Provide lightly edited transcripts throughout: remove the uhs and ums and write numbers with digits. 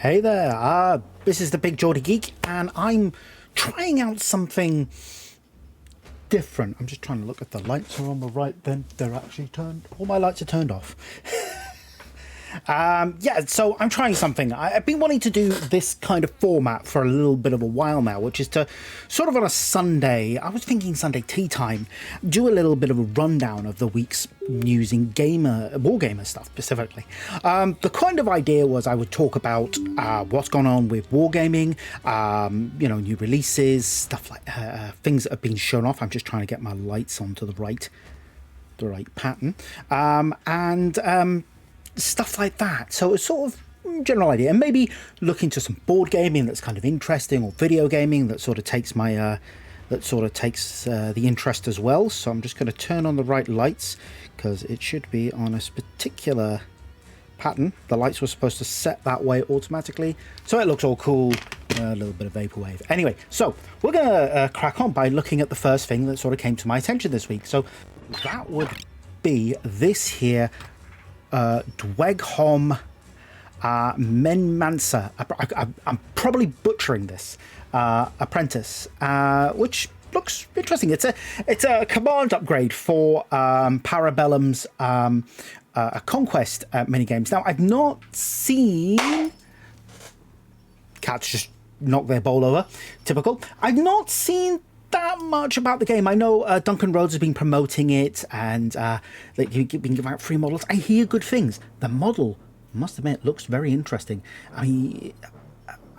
Hey there, this is the Big Geordie Geek, and I'm trying out something different. I'm just trying to look at the lights are on the right, then they're actually turned, all my lights are turned off. Yeah, so I'm trying something. I've been wanting to do this kind of format for a little bit of a while now, which is to sort of on a Sunday, I was thinking Sunday tea time, do a little bit of a rundown of the week's news in Wargamer stuff specifically. The kind of idea was I would talk about what's gone on with Wargaming, new releases, stuff like things that have been shown off. I'm just trying to get my lights onto the right pattern, and stuff like that. So it's sort of general idea, and maybe look into some board gaming that's kind of interesting, or video gaming that sort of takes my the interest as well. So I'm just going to turn on the right lights because it should be on a particular pattern. The lights were supposed to set that way automatically, so it looks all cool. A little bit of vaporwave. Anyway, so we're going to crack on by looking at the first thing that sort of came to my attention this week. So that would be this here Dweghom Menmansa. I'm probably butchering this. Apprentice, which looks interesting. It's a command upgrade for Parabellum's Conquest minigames. Now, I've not seen... Cats just knock their bowl over. Typical. I've not seen that much about the game. I know Duncan Rhodes has been promoting it, and they've been giving out free models. I hear good things. The model, I must admit, looks very interesting. I mean,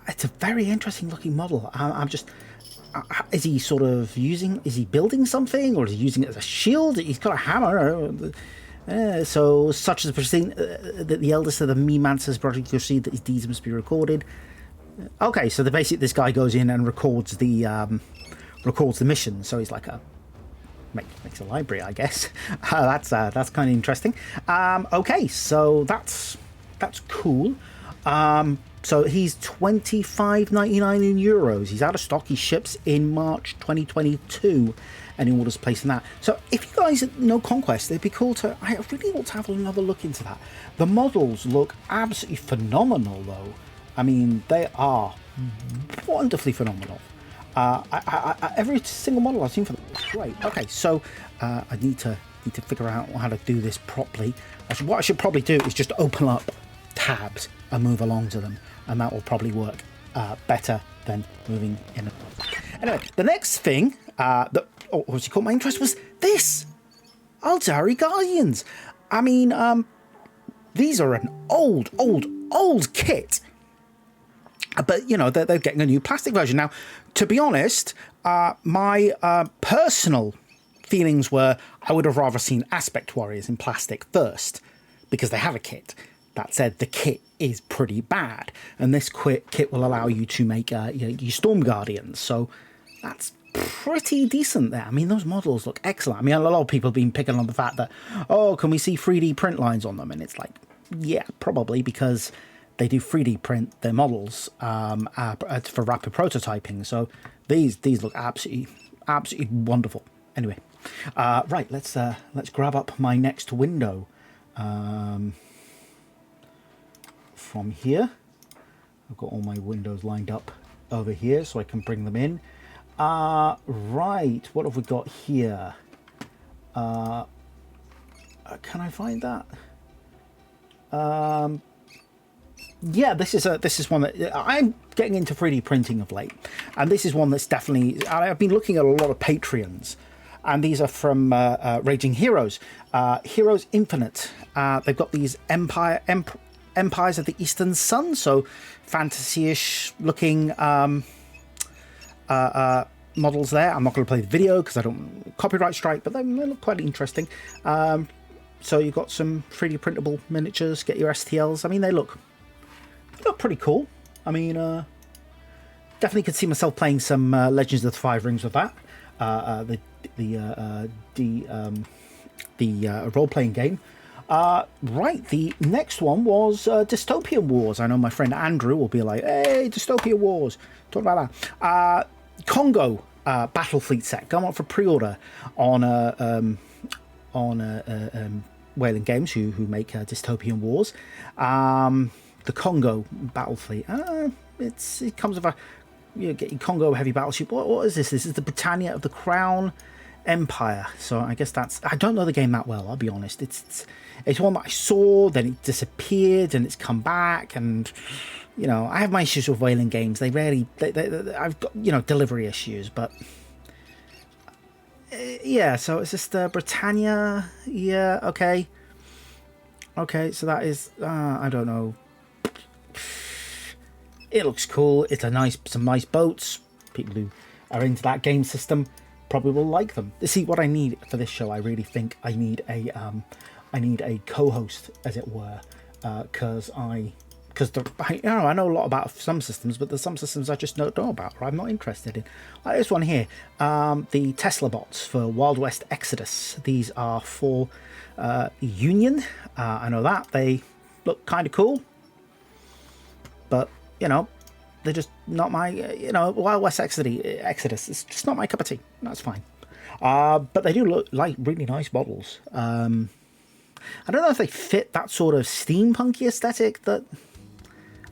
it's a very interesting looking model. I'm just... is he sort of using... Is he building something, or is he using it as a shield? He's got a hammer. So, such as proceeding that the eldest of the Memancers project, you'll see that his deeds must be recorded. Okay, so basically this guy goes in and records the mission. So he's like makes a library, I guess. That's kind of interesting. Okay, so that's cool. So he's €25.99 in euros. He's out of stock. He ships in March 2022. Any orders placed in that. So if you guys know Conquest, it'd be cool to... I really want to have another look into that. The models look absolutely phenomenal, though. I mean, they are wonderfully phenomenal. Every single model I've seen for them is great. Okay, so I need to figure out how to do this properly. What I should probably do is just open up tabs and move along to them, and that will probably work better than moving in. Anyway, the next thing that obviously caught my interest was this Aldari Guardians. I mean, these are an old kit. But, you know, they're getting a new plastic version. Now, to be honest, my personal feelings were I would have rather seen Aspect Warriors in plastic first, because they have a kit. That said, the kit is pretty bad. And this kit will allow you to make your Storm Guardians. So that's pretty decent there. I mean, those models look excellent. I mean, a lot of people have been picking on the fact that, oh, can we see 3D print lines on them? And it's like, yeah, probably, because... they do 3D print their models for rapid prototyping. So these look absolutely wonderful. Anyway, right, let's grab up my next window from here. I've got all my windows lined up over here so I can bring them in. Right, what have we got here? Can I find that? Yeah, this is one that I'm getting into 3D printing of late, and this is one that's definitely... I've been looking at a lot of Patreons, and these are from Raging Heroes, Heroes Infinite. They've got these Empires of the Eastern Sun, so fantasy-ish looking models there. I'm not going to play the video because I don't copyright strike, but they look quite interesting. So you've got some 3D printable miniatures. Get your STLs. I mean, they look pretty cool. I mean, definitely could see myself playing some Legends of the Five Rings with that. The role-playing game. Right, the next one was Dystopian Wars. I know my friend Andrew will be like, "Hey, Dystopian Wars, talk about that." Congo Battlefleet set going on for pre-order on Whaling Games, who make Dystopian Wars. the Congo battle fleet. It comes with a get your Congo heavy battleship. What is this? This is the Britannia of the Crown Empire. So I guess I don't know the game that well. I'll be honest. It's one that I saw, then it disappeared, and it's come back, and I have my issues with whaling games. I've got delivery issues, but. Yeah, so it's just Britannia. Yeah, okay. Okay, so that is, I don't know. It looks cool. It's some nice boats. People who are into that game system probably will like them. See, what I need for this show, I really think I need a co-host, as it were, because I know a lot about some systems, but there's some systems I just don't know about, or I'm not interested in. Like this one here, the Tesla bots for Wild West Exodus. These are for Union. I know that they look kind of cool, but they're just not my. Wild West Exodus. It's just not my cup of tea. That's fine. But they do look like really nice models. I don't know if they fit that sort of steampunky aesthetic that.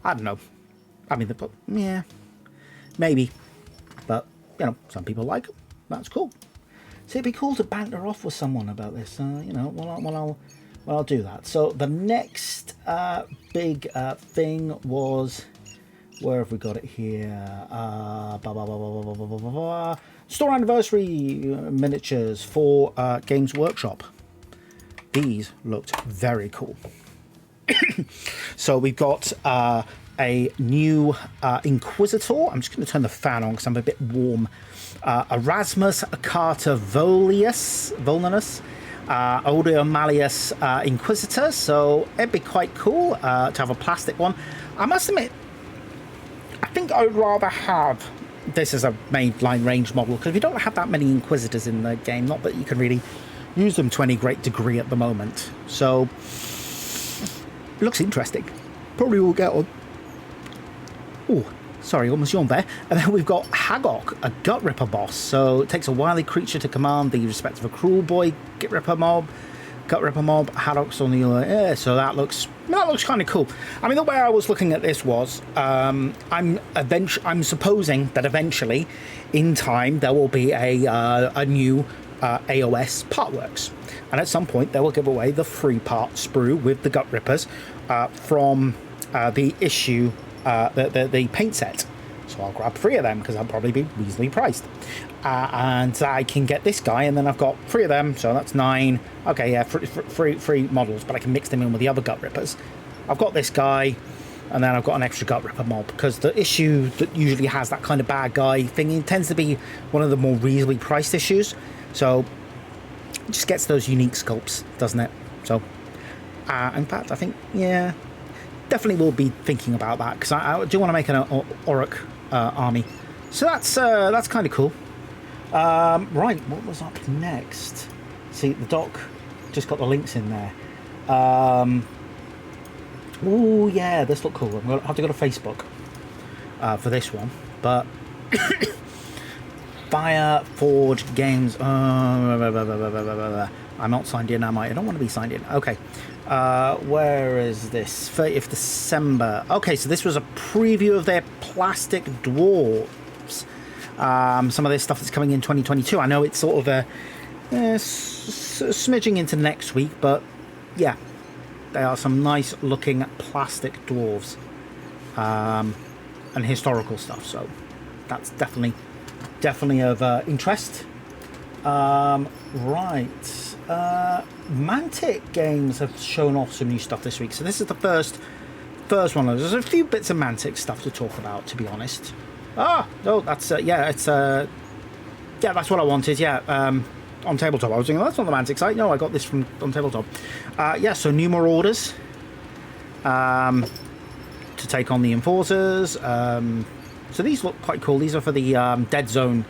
I don't know. I mean, yeah, maybe. But, some people like them. That's cool. So it'd be cool to banter off with someone about this. I'll do that. So the next big thing was... Where have we got it here? Store anniversary miniatures for Games Workshop. These looked very cool. So we've got a new Inquisitor. I'm just going to turn the fan on because I'm a bit warm. Erasmus Carter Volnus, Audio Malleus Inquisitor. So it'd be quite cool to have a plastic one. I must admit, I think I would rather have this as a mainline range model, because we don't have that many Inquisitors in the game. Not that you can really use them to any great degree at the moment. So... looks interesting. Probably will get on. Oh, sorry, almost yawned there. And then we've got Hagok, a Gut Ripper boss. So it takes a wily creature to command the respect of a cruel boy Gut Ripper mob. Hagok's on the so that looks kind of cool. I mean, the way I was looking at this was, I'm supposing that eventually, in time, there will be a new AOS Partworks. And at some point, they will give away the free part sprue with the Gut Rippers from the issue, the paint set. So I'll grab 3 of them because I'll probably be reasonably priced. And I can get this guy, and then I've got 3 of them, so that's 9. Okay, yeah, free models, but I can mix them in with the other Gut Rippers. I've got this guy, and then I've got an extra Gut Ripper mob, because the issue that usually has that kind of bad guy thing, it tends to be one of the more reasonably priced issues. So it just gets those unique sculpts, doesn't it? So, in fact, I think, yeah, definitely will be thinking about that, because I do want to make an Orc army. So that's kind of cool. Right, what was up next? See, the doc just got the links in there. Oh yeah, this looked cool. I'm going to have to go to Facebook for this one. But Fire Forge Games. I'm not signed in, am I? I don't want to be signed in. Okay. Where is this? 30th December. Okay, so this was a preview of their plastic dwarves. Some of this stuff that's coming in 2022. I know it's sort of a smidging into next week, but yeah, they are some nice looking plastic dwarves and historical stuff. So that's definitely of interest. Right. Mantic Games have shown off some new stuff this week. So this is the first one. There's a few bits of Mantic stuff to talk about, to be honest. No, that's that's what I wanted. On Tabletop. I was thinking, that's not the Mantic site. No, I got this from on Tabletop. So new more orders to take on the Enforcers. So these look quite cool. These are for the Dead Zone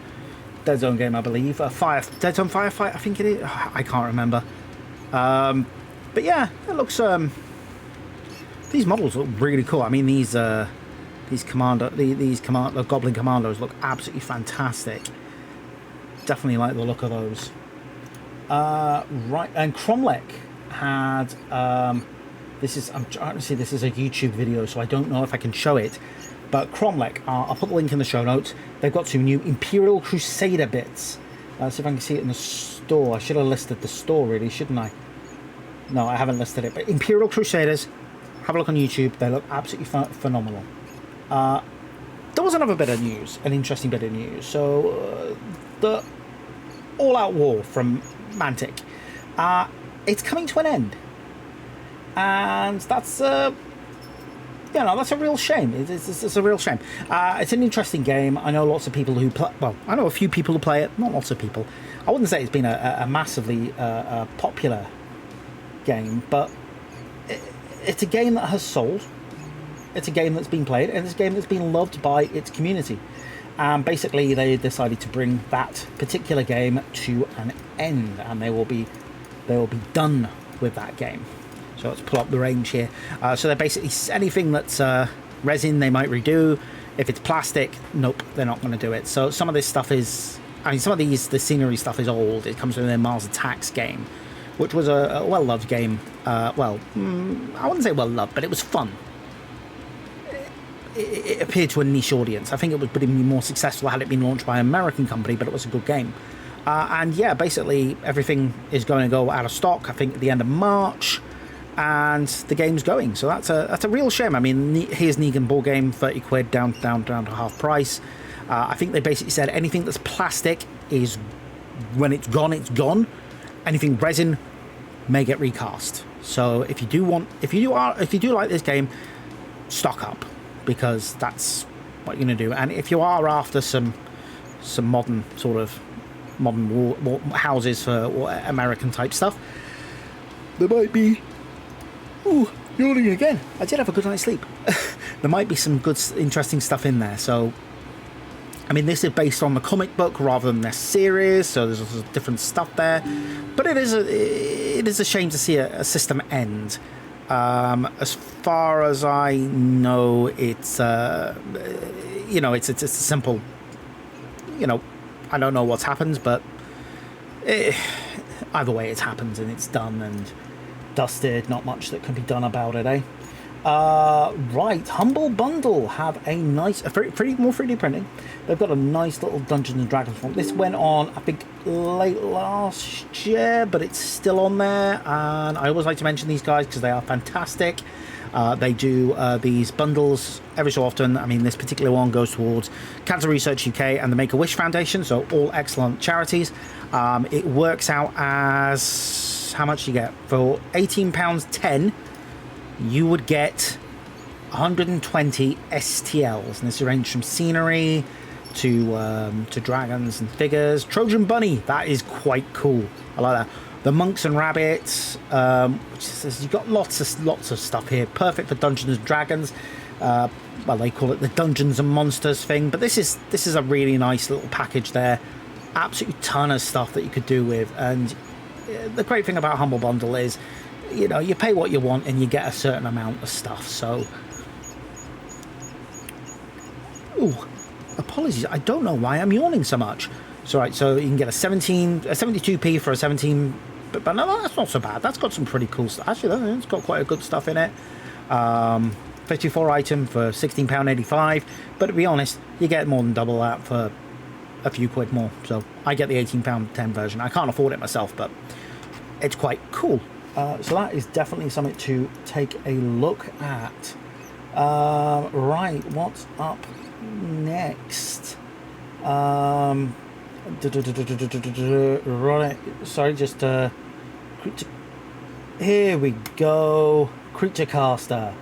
game, I believe. Dead Zone Firefight, I think it is. I can't remember. But yeah, it looks. These models look really cool. I mean, these Goblin Commandos look absolutely fantastic. Definitely like the look of those. Right, and Cromlech had I'm trying to see, this is a YouTube video, so I don't know if I can show it. But Cromlech, I'll put the link in the show notes. They've got some new Imperial Crusader bits. See if I can see it in the store. I should have listed the store, really, shouldn't I? No, I haven't listed it. But Imperial Crusaders, have a look on YouTube. They look absolutely phenomenal. There was another bit of news, an interesting bit of news. So, the all-out war from Mantic, it's coming to an end. And that's that's a real shame. It's a real shame. It's an interesting game. I know lots of people who play. Well, I know a few people who play it. Not lots of people. I wouldn't say it's been a massively popular game, but it's a game that has sold. It's a game that's been played, and it's a game that's been loved by its community. Basically, they decided to bring that particular game to an end, and they will be done with that game. So let's pull up the range here. So they're basically anything that's resin, they might redo. If it's plastic, nope, they're not going to do it. So some of this stuff is, some of the scenery stuff is old. It comes from their Mars Attacks game, which was a well-loved game. I wouldn't say well-loved, but it was fun. It appeared to a niche audience. I think it would have been more successful had it been launched by an American company, but it was a good game. And yeah, basically everything is going to go out of stock, I think, at the end of March. And the game's going, so that's a real shame. I mean, here's Negan board game, 30 quid, down to half price. I think they basically said anything that's plastic is, when it's gone, it's gone. Anything resin may get recast. So if you do like this game, stock up, because that's what you're gonna do. And if you are after some modern war houses for American type stuff, there might be. Ooh, yawning again. I did have a good night's sleep. There might be some good, interesting stuff in there. So, I mean, this is based on the comic book rather than their series, so there's different stuff there. But it is a shame to see a system end. As far as I know, it's it's a simple. I don't know what's happened, but either way, it's happened and it's done and dusted. Not much that can be done about it, eh? Right, Humble Bundle have a nice, more 3D printing. They've got a nice little Dungeons and Dragons font. This went on, I think, late last year, but it's still on there. And I always like to mention these guys because they are fantastic. They do these bundles every so often. I mean, this particular one goes towards Cancer Research UK and the Make-A-Wish Foundation, so all excellent charities. It works out as, how much you get? For £18.10, you would get 120 STLs, and this ranges from scenery to dragons and figures. Trojan Bunny, that is quite cool. I like that. The Monks and Rabbits, which says you've got lots of stuff here, perfect for Dungeons and Dragons. Well, they call it the Dungeons and Monsters thing, but this is a really nice little package there. Absolutely ton of stuff that you could do with, and the great thing about Humble Bundle is, you pay what you want and you get a certain amount of stuff. So, ooh, apologies, I don't know why I'm yawning so much. It's all right. So you can get a 72p for a 17, but no, that's not so bad. That's got some pretty cool stuff. Actually, it's got quite a good stuff in it. 54 item for £16.85, but to be honest, you get more than double that for a few quid more. So I get the £18.10 version. I can't afford it myself, but it's quite cool. So that is definitely something to take a look at. Right, what's up next? Right, sorry, just here we go. Creaturecaster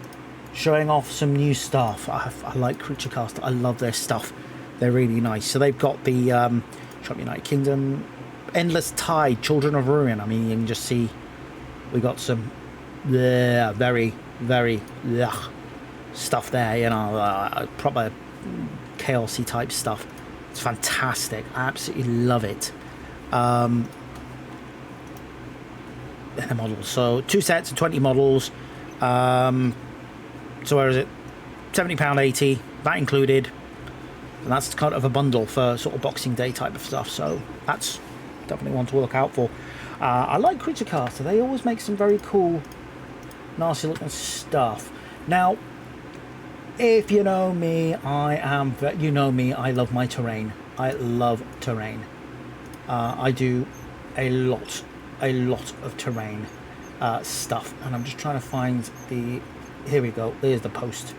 showing off some new stuff. I like Creaturecaster. I love their stuff. They're really nice. So they've got the Shop United Kingdom, Endless Tide, Children of Ruin. I mean, you can just see we got some very, very stuff there. Proper chaosy type stuff. It's fantastic. I absolutely love it. And the models. So 2 sets of 20 models. So where is it? £70.80, that included. And that's kind of a bundle for sort of Boxing Day type of stuff. So that's definitely one to look out for. I like Creaturecaster. They always make some very cool nasty looking stuff. Now, if you know me, you know me, I love my terrain. I love terrain. I do a lot of terrain stuff, and I'm just trying to find here we go, there's the post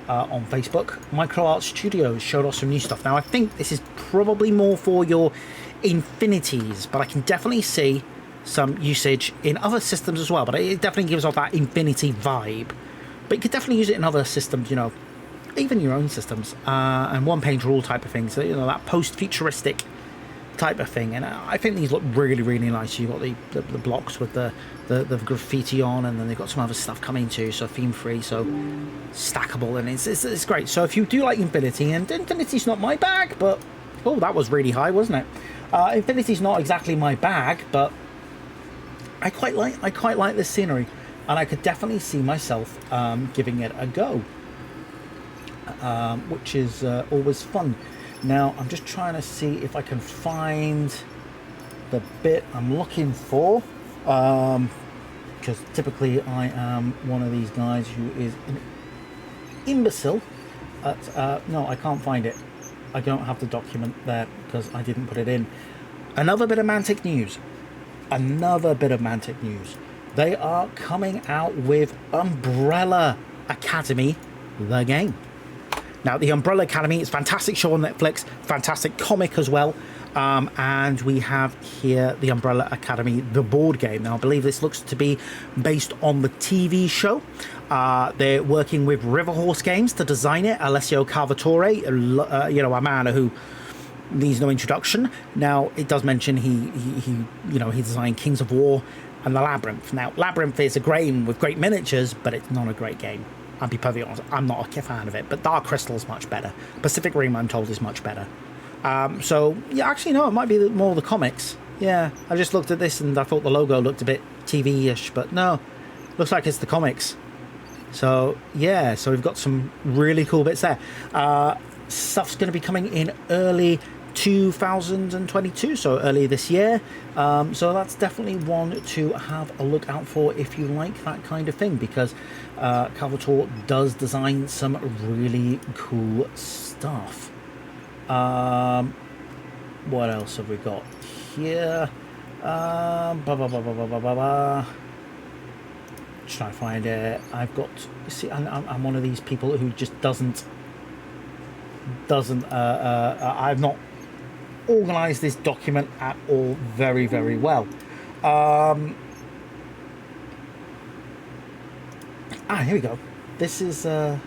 on Facebook. MicroArt Studios showed us some new stuff. Now I think this is probably more for your infinities, but I can definitely see some usage in other systems as well, but it definitely gives off that infinity vibe. But you could definitely use it in other systems, you know, even your own systems, and one page rule type of thing, so you know, that post-futuristic type of thing. And I think these look really nice. You've got the blocks with the graffiti on, and then they've got some other stuff coming too, so theme free, so stackable, and it's great. So if you do like Infinity, and Infinity's not my bag, but oh, that was really high, wasn't it? Infinity's not exactly my bag, but I quite like this scenery, and I could definitely see myself giving it a go, which is always fun. Now I'm just trying to see if I can find the bit I'm looking for, because typically I am one of these guys who is an imbecile at, no, I can't find it. I don't have the document there because I didn't put it in. Another bit of Mantic news. They are coming out with Umbrella Academy, the game. Now, the Umbrella Academy is a fantastic show on Netflix, fantastic comic as well. And we have here the Umbrella Academy, the board game. Now, I believe this looks to be based on the TV show. They're working with Riverhorse Games to design it. Alessio Calvatore, you know, a man who needs no introduction. Now, it does mention he designed Kings of War and the Labyrinth. Now, Labyrinth is a game with great miniatures, but it's not a great game. I'll be perfectly honest, I'm not a fan of it, but Dark Crystal is much better. Pacific Rim, I'm told, is much better. So, yeah, actually, no, it might be more the comics. Yeah, I just looked at this and I thought the logo looked a bit TV-ish, but no, looks like it's the comics. So, yeah, so we've got some really cool bits there. Stuff's going to be coming in early 2022, so early this year. So that's definitely one to have a look out for if you like that kind of thing, because Calvatore does design some really cool stuff. What else have we got here? Just trying to find it. I've got, see, I'm one of these people who just doesn't I've not organized this document at all very well. Here we go. This is an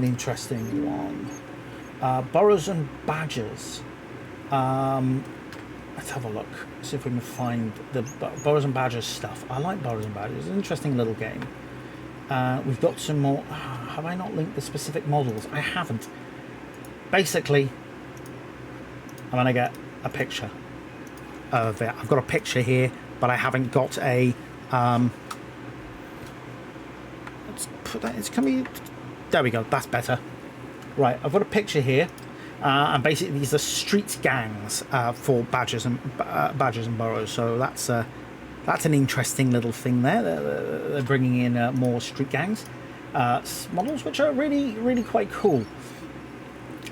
interesting one. Burrows and Badgers. Let's have a look. See if we can find the Burrows and Badgers stuff. I like Burrows and Badgers. It's an interesting little game. We've got some more. Have I not linked the specific models? I haven't. Basically, I'm going to get a picture of it. I've got a picture here, but I haven't got a... let's put that... It's coming... There we go. That's better. Right, I've got a picture here. And basically, these are street gangs for Badgers and Burrows. So that's an interesting little thing there. They're bringing in more street gangs models, which are really quite cool.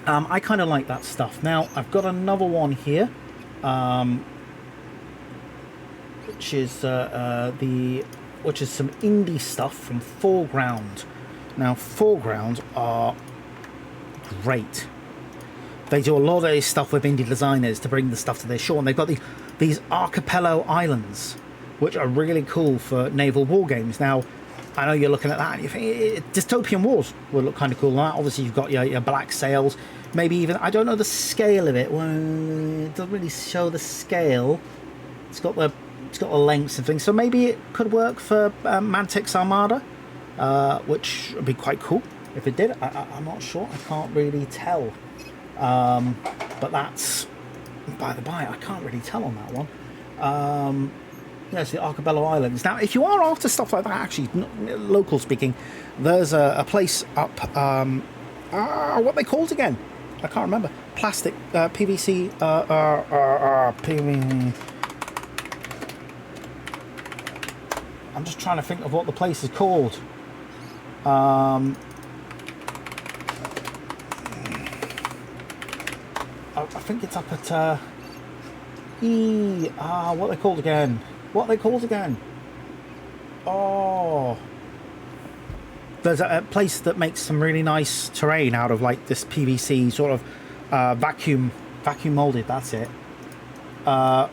I kind of like that stuff. Now, I've got another one here, which is some indie stuff from Foreground. Now, Foreground are great. They do a lot of this stuff with indie designers to bring the stuff to their shore, and they've got these archipelago islands, which are really cool for naval war games. Now, I know you're looking at that and you think Dystopian Wars would look kind of cool. Now, obviously, you've got your black sails, maybe even, I don't know the scale of it. Well, it doesn't really show the scale. It's got the lengths and things, so maybe it could work for Mantic's Armada, which would be quite cool if it did. I'm not sure. I can't really tell. But that's, by the by, I can't really tell on that one. It's the Archipelago Islands. Now, if you are after stuff like that, actually, local speaking, there's a place up, what they called again? I can't remember. Plastic, PVC, I'm just trying to think of what the place is called. I think it's up at what are they called again? Oh, there's a place that makes some really nice terrain out of like this PVC sort of vacuum molded. That's it. And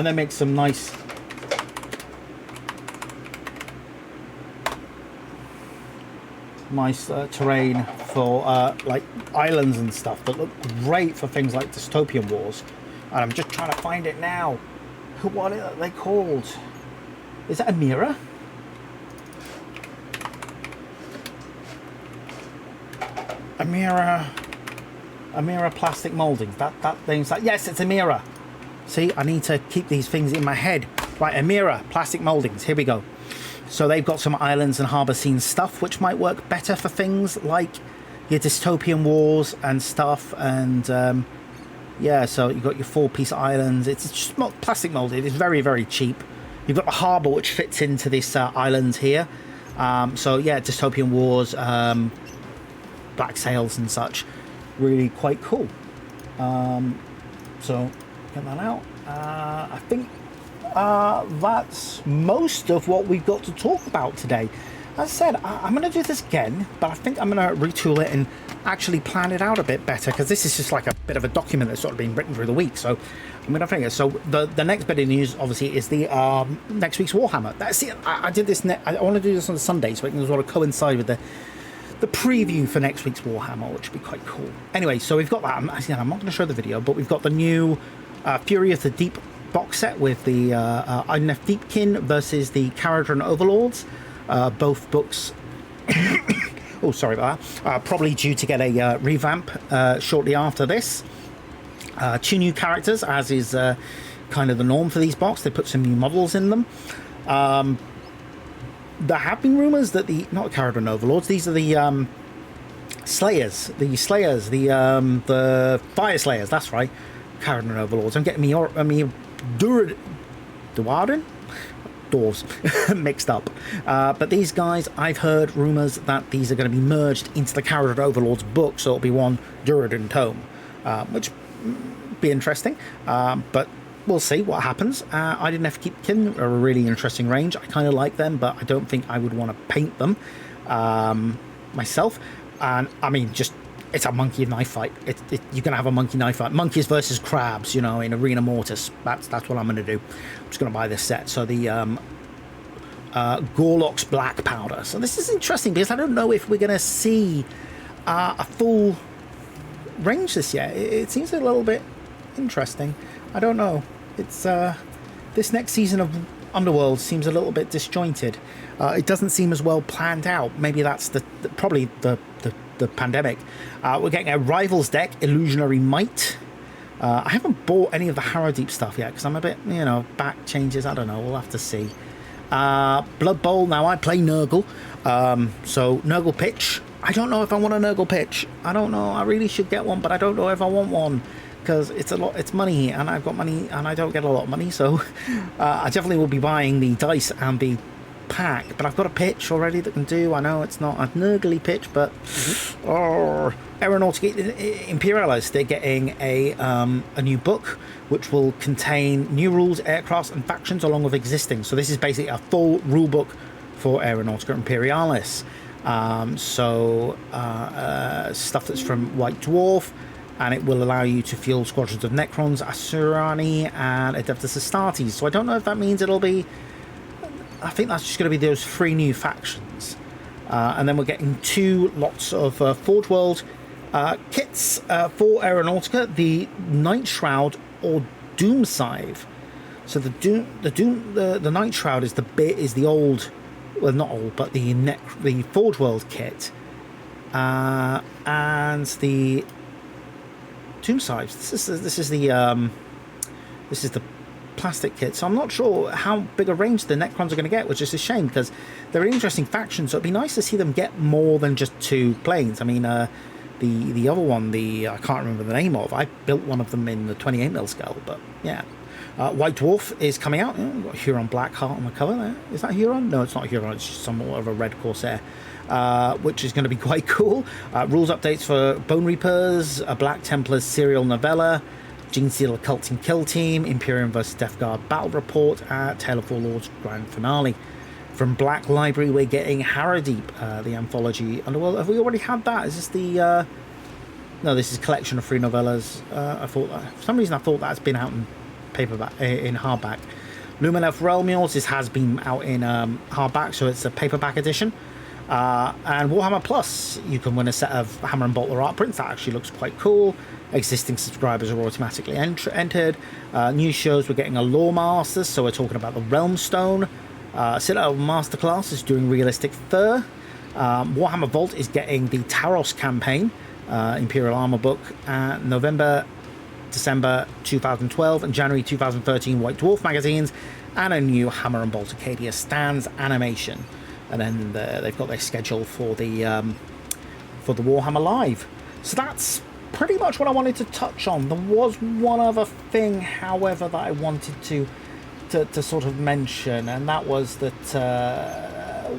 they make some nice terrain for like islands and stuff that look great for things like Dystopian Wars. And I'm just trying to find it now. What are they called? Is it Amira? Amira plastic moldings. That thing's like, yes, it's Amira. See, I need to keep these things in my head. Right, Amira plastic moldings. Here we go. So they've got some islands and harbour scene stuff, which might work better for things like your Dystopian Wars and stuff. And yeah, so you've got your 4-piece islands. It's just plastic molded. It's very, very cheap. You've got the harbour, which fits into this island here. So yeah, Dystopian Wars, black sails and such. Really quite cool. So get that out. I think that's most of what we've got to talk about today. As I said, I'm going to do this again, but I think I'm going to retool it and actually plan it out a bit better, because this is just like a bit of a document that's sort of been written through the week. So I'm going to think it. So the next bit of news, obviously, is the next week's Warhammer. That's it. I did this. I want to do this on a Sunday, so it can sort of coincide with the preview for next week's Warhammer, which would be quite cool. Anyway, so we've got that. I'm not going to show the video, but we've got the new Fury of the Deep box set with the INF Deepkin versus the Caradron Overlords. Both books, oh, sorry about that, probably due to get a revamp shortly after this. 2 new characters, as is kind of the norm for these boxes. They put some new models in them. There have been rumours that not Caradron Overlords, these are the Slayers, the Fire Slayers, that's right, Caradron Overlords. I'm getting me Duardin? Dwarves mixed up. But these guys, I've heard rumours that these are going to be merged into the Caradron Overlords book, so it'll be one Duradin tome, which be interesting. But we'll see what happens. I didn't have to keep Kin, a really interesting range. I kind of like them, but I don't think I would want to paint them myself. And I mean, just it's a monkey knife fight. You're gonna have a monkey knife fight. Monkeys versus crabs, you know, in Arena Mortis. That's what I'm gonna do. I'm just gonna buy this set. So the Gorlock's Black Powder. So this is interesting because I don't know if we're gonna see a full range this year. It seems a little bit interesting. I don't know. It's this next season of Underworld seems a little bit disjointed. It doesn't seem as well planned out. Maybe that's probably the pandemic. We're getting a Rivals deck, Illusionary Might. I haven't bought any of the Harrowdeep stuff yet because I'm a bit, back changes. I don't know. We'll have to see. Blood Bowl. Now I play Nurgle. So Nurgle Pitch. I don't know if I want a Nurgle Pitch. I don't know. I really should get one, but I don't know if I want one because it's a lot. It's money, and I've got money, and I don't get a lot of money. So I definitely will be buying the dice and the pack, but I've got a pitch already that can do. I know it's not a Nurgly pitch, but Aeronautica Imperialis, they're getting a new book which will contain new rules, aircrafts and factions along with existing. So this is basically a full rule book for Aeronautica Imperialis. Stuff that's from White Dwarf, and it will allow you to field squadrons of Necrons, Asurani and Adeptus Astartes. So I don't know if that means it'll be, I think that's just going to be those 3 new factions. And then we're getting 2 lots of Forge World kits for Aeronautica, the Night Shroud or Doom Scythe. So the Night Shroud is the old, well, not old, but the Forge World kit, and the Doom Scythe. This is the plastic kit. So I'm not sure how big a range the Necrons are going to get, which is a shame because they're an interesting faction. So it'd be nice to see them get more than just 2 planes. I mean, the other one, I can't remember the name of. I built one of them in the 28mm scale, but yeah. White Dwarf is coming out. We've got Huron Blackheart on the cover there. Is that Huron? No, it's not Huron. It's just somewhat of a red Corsair, which is going to be quite cool. Rules updates for Bone Reapers, a Black Templars serial novella, Genestealer Culting Kill Team, Imperium vs Death Guard Battle Report, Tale of Four Lords Grand Finale. From Black Library, we're getting Harrowdeep, the anthology Underworld. Have we already had that? Is this the... No, this is a collection of 3 novellas. I thought for some reason I thought that's been out in paperback, in hardback. Lumineth Realm, this has been out in hardback, so it's a paperback edition. And Warhammer Plus, you can win a set of Hammer and Bolter art prints. That actually looks quite cool. Existing subscribers are automatically entered. New shows, we're getting a Lore Masters, so we're talking about the Realm Stone. Citadel Masterclass is doing Realistic Fur. Warhammer Vault is getting the Taros campaign, Imperial Armor book, November, December 2012 and January 2013 White Dwarf magazines, and a new Hammer and Bolt Acadia stands animation. And then they've got their schedule for the Warhammer Live. So that's pretty much what I wanted to touch on. There was one other thing, however, that I wanted to sort of mention, and that was that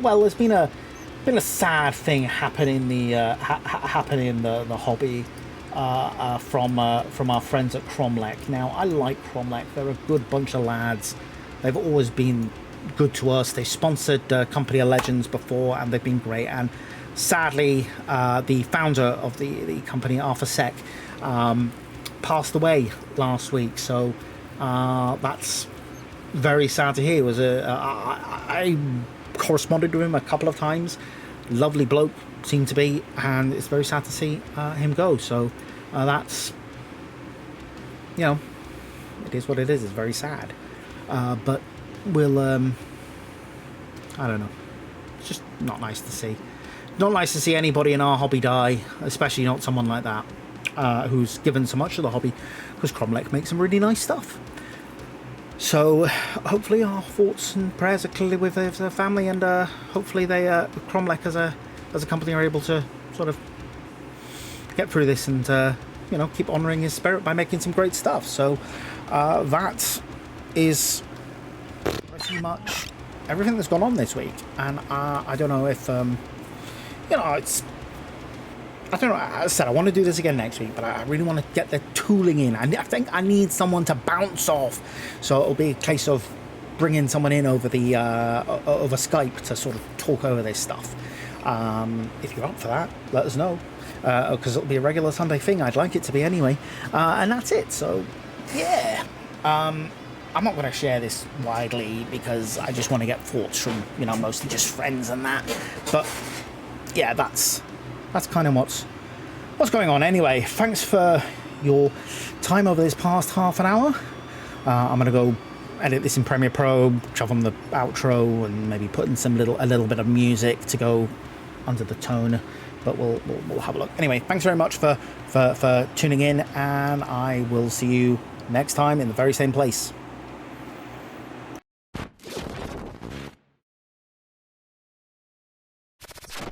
well, there's been a sad thing happening in the hobby from our friends at Cromlech. Now, I like Cromlech. They're a good bunch of lads. They've always been good to us. They sponsored Company of Legends before, and they've been great. And sadly, the founder of the company, Arthur Seck, passed away last week. So that's very sad to hear. It was I corresponded with him a couple of times. Lovely bloke, seemed to be, and it's very sad to see him go. So that's, you know, it is what it is. It's very sad, but we'll I don't know, it's just not nice to see. Not nice to see anybody in our hobby die, especially not someone like that, who's given so much of the hobby, because Cromlech makes some really nice stuff. So hopefully our thoughts and prayers are clearly with their family, and hopefully they Cromlech as a company are able to sort of get through this and you know, keep honouring his spirit by making some great stuff. So that is pretty much everything that's gone on this week. And I don't know if you know, it's, I don't know, as I said, I want to do this again next week, but I really want to get the tooling in. I think I need someone to bounce off, so it'll be a case of bringing someone in over the over Skype to sort of talk over this stuff. If you're up for that, let us know, because it'll be a regular Sunday thing. I'd like it to be anyway. And that's it. So yeah, I'm not going to share this widely because I just want to get thoughts from, you know, mostly just friends and that. But yeah, that's kind of what's going on. Anyway, thanks for your time over this past half an hour. I'm gonna go edit this in Premiere Pro, chop on the outro, and maybe put in a little bit of music to go under the tone. But we'll have a look. Anyway, thanks very much for tuning in, and I will see you next time in the very same place.